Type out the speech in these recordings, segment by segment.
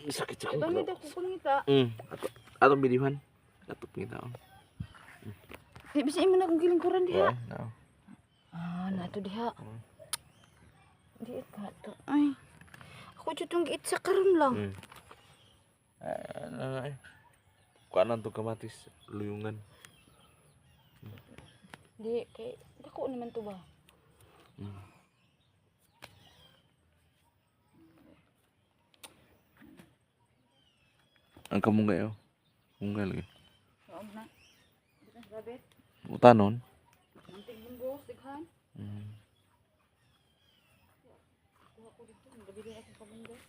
Sakit sa Pangita ko pangita. Atong bilihan. Atong pangita. Bisa imo na kung gilingkuran diha. No. Nato diha. Di ka to. Ay. Ako jud tong giit sa karon lang. Ay. Kuanan to kamatis luyungan. Di kay dako naman to ba. Ang kamunggay oh. Kamunggay lagi. Saog na. Bitas babet. Utanon. Mantig bunggos dighan. Kuha ko dito, gabili ako sa bunggos.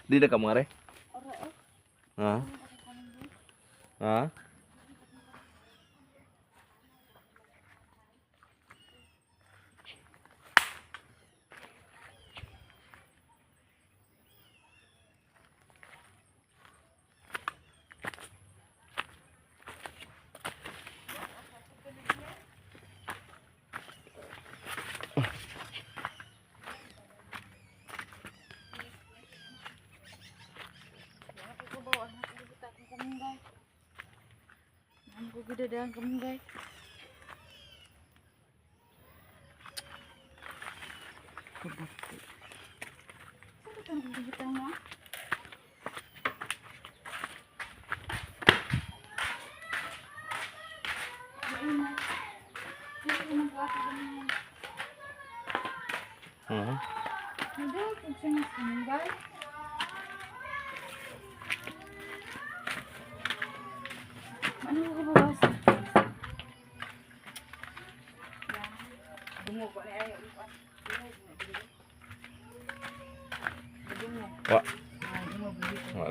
Di na kamare? Ora eh. Ha? Ha? Aku gede dalam kemunggay. Kebakti. Apa tuh yang kita mau? Ada kucing kemunggay. Ano ko bawas? Dungo ko na ayo. Wa. Dungo. Wa.